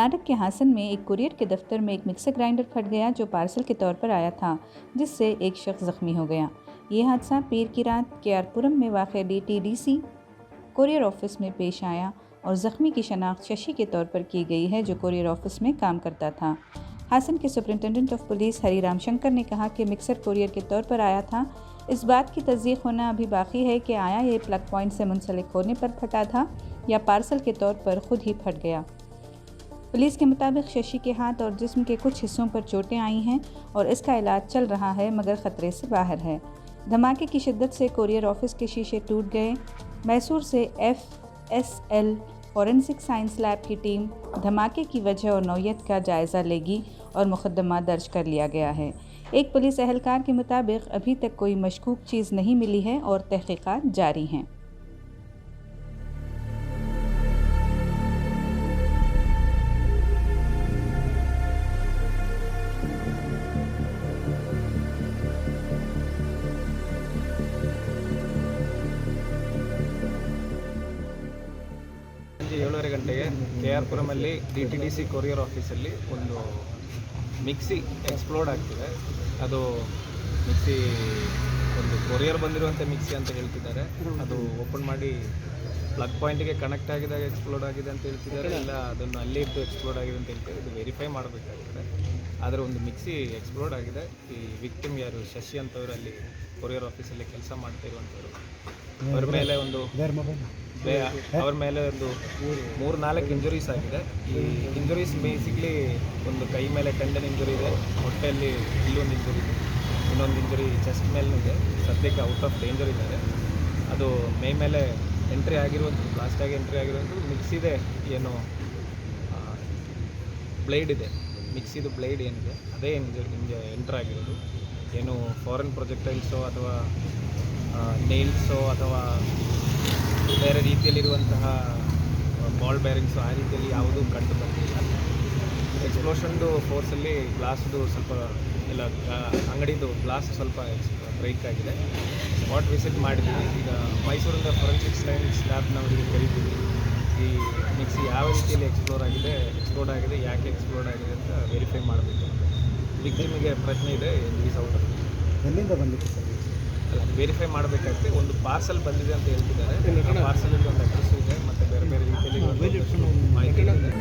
कर्नाटक के हासन में एक कुरियर के दफ्तर में एक मिक्सर ग्राइंडर फट गया जो पार्सल के तौर पर आया था, जिससे एक शख्स ज़ख्मी हो गया। ये हादसा पीर की रात केआरपुरम में वाक़ DTDC कुरियर ऑफिस में पेश आया और ज़ख्मी की शनाख्त शशि के तौर पर की गई है, जो कुरियर ऑफिस में काम करता था। हासन के superintendent of police Hariram Shankar ने कहा कि मिक्सर कुरियर के तौर पर आया था। इस बात की तस्दीक होना अभी बाकी है कि आया ये प्लग पॉइंट से मुंसलिक होने पर फटा था या पार्सल के तौर पर खुद ही फट गया। पुलिस के मुताबिक शशि के हाथ और जिस्म के कुछ हिस्सों पर चोटें आई हैं और इसका इलाज चल रहा है, मगर ख़तरे से बाहर है। धमाके की शिद्दत से कुरियर ऑफिस के शीशे टूट गए। मैसूर से FSL फॉरेंसिक साइंस लैब की टीम धमाके की वजह और नौयत का जायज़ा लेगी और मुकदमा दर्ज कर लिया गया है। एक पुलिस एहलकार के मुताबिक अभी तक कोई मशकूक चीज़ नहीं मिली है और तहकीकात जारी हैं। ಸಂಜೆ 7:30 ಗಂಟೆಗೆ ಕೆಆರ್ಪುರಮಲ್ಲಿ DTDC ಕೊರಿಯರ್ ಆಫೀಸಲ್ಲಿ ಒಂದು ಮಿಕ್ಸಿ ಎಕ್ಸ್ಪ್ಲೋಡ್ ಆಗ್ತಿದೆ. ಅದು ಮಿಕ್ಸಿ ಒಂದು ಕೊರಿಯರ್ ಬಂದಿರುವಂಥ ಮಿಕ್ಸಿ ಅಂತ ಹೇಳ್ತಿದ್ದಾರೆ. ಅದು ಓಪನ್ ಮಾಡಿ ಪ್ಲಗ್ ಪಾಯಿಂಟಿಗೆ ಕನೆಕ್ಟ್ ಆಗಿದಾಗ ಎಕ್ಸ್ಪ್ಲೋಡ್ ಆಗಿದೆ ಅಂತ ಹೇಳ್ತಿದ್ದಾರೆ, ಇಲ್ಲ ಅದನ್ನು ಅಲ್ಲೇ ಇದ್ದು ಎಕ್ಸ್ಪ್ಲೋಡ್ ಆಗಿದೆ ಅಂತ ಹೇಳ್ತಾರೆ. ಇದು ವೆರಿಫೈ ಮಾಡಬೇಕಾಗಿದೆ. ಆದರೆ ಒಂದು ಮಿಕ್ಸಿ ಎಕ್ಸ್ಪ್ಲೋಡ್ ಆಗಿದೆ. ಈ ವಿಕ್ಟಿಮ್ ಯಾರು ಶಶಿ ಅಂತವರು ಅಲ್ಲಿ ಕೊರಿಯರ್ ಆಫೀಸಲ್ಲಿ ಕೆಲಸ ಮಾಡ್ತಾ ಇರುವಂಥವ್ರು, ಅವ್ರ ಮೇಲೆ ಒಂದು 3-4 ಇಂಜುರೀಸ್ ಆಗಿದೆ. ಈ ಇಂಜುರೀಸ್ ಬೇಸಿಕ್ಲಿ ಒಂದು ಕೈ ಮೇಲೆ ಟೆಂಡನ್ ಇಂಜುರಿ ಇದೆ, ಹೊಟ್ಟೆಯಲ್ಲಿ ಇಲ್ಲೊಂದು ಇಂಜುರಿ ಇದೆ, ಇನ್ನೊಂದು ಇಂಜುರಿ ಚೆಸ್ಟ್ ಮೇಲೂ ಇದೆ. ಸದ್ಯಕ್ಕೆ ಔಟ್ ಆಫ್ ಡೇಂಜರ್ ಇದ್ದಾರೆ. ಅದು ಮೈ ಮೇಲೆ ಎಂಟ್ರಿ ಆಗಿರುವಂಥದ್ದು, ಬ್ಲಾಸ್ಟಾಗಿ ಎಂಟ್ರಿ ಆಗಿರುವಂಥದ್ದು ಮಿಕ್ಸಿದೆ, ಏನು ಬ್ಲೇಡ್ ಇದೆ, ಮಿಕ್ಸಿದು ಬ್ಲೇಡ್ ಏನಿದೆ ಅದೇ ಎಂಟ್ರ್ ಆಗಿರೋದು. ಏನು ಫಾರಿನ್ ಪ್ರೊಜೆಕ್ಟೈಲ್ಸೋ ಅಥವಾ ನೇಲ್ಸೋ ಅಥವಾ ಬೇರೆ ರೀತಿಯಲ್ಲಿರುವಂತಹ ಬಾಲ್ ಬೇರಿಂಗ್ಸು ಆ ರೀತಿಯಲ್ಲಿ ಯಾವುದೂ ಕಂಡು ಬಂದಿಲ್ಲ. ಎಕ್ಸ್ಪ್ಲೋಷನ್ದು ಫೋರ್ಸಲ್ಲಿ ಗ್ಲಾಸ್ದು ಸ್ವಲ್ಪ ಇಲ್ಲ, ಅಂಗಡಿದು ಗ್ಲಾಸ್ ಸ್ವಲ್ಪ ಬ್ರೇಕ್ ಆಗಿದೆ. ಸ್ಪಾಟ್ ವಿಸಿಟ್ ಮಾಡಿದ್ದೀವಿ. ಈಗ ಮೈಸೂರಿಂದ ಫೊರೆನ್ಸಿಕ್ ಸೈನ್ಸ್ ಲ್ಯಾಬ್ನವರಿಗೆ ಕರೀತೀವಿ. ಈ ಮಿಕ್ಸಿ ಯಾವ ರೀತಿಯಲ್ಲಿ ಎಕ್ಸ್ಪ್ಲೋಡ್ ಆಗಿದೆ, ಯಾಕೆ ಎಕ್ಸ್ಪ್ಲೋಡ್ ಆಗಿದೆ ಅಂತ ವೆರಿಫೈ ಮಾಡಬೇಕು. ವಿಕ್ಟಿಮಿಗೆ ಪ್ರಶ್ನೆ ಇದೆ, ರಿಲೀಸ್ ಔಟ್ ಎಲ್ಲಿಂದ ಬಂದಿತ್ತು ಸರ್? ಅಲ್ಲ, ವೆರಿಫೈ ಮಾಡಬೇಕಾಗುತ್ತೆ. ಒಂದು ಪಾರ್ಸಲ್ ಬಂದಿದೆ ಅಂತ ಹೇಳ್ತಿದ್ದಾರೆ. ಪಾರ್ಸಲಿಂದ ಒಂದು ಅಡ್ರೆಸ್ ಇದೆ ಮತ್ತು ಬೇರೆ ಬೇರೆ ರೀತಿಯಲ್ಲಿ ಮಾಹಿತಿ ಇದೆ.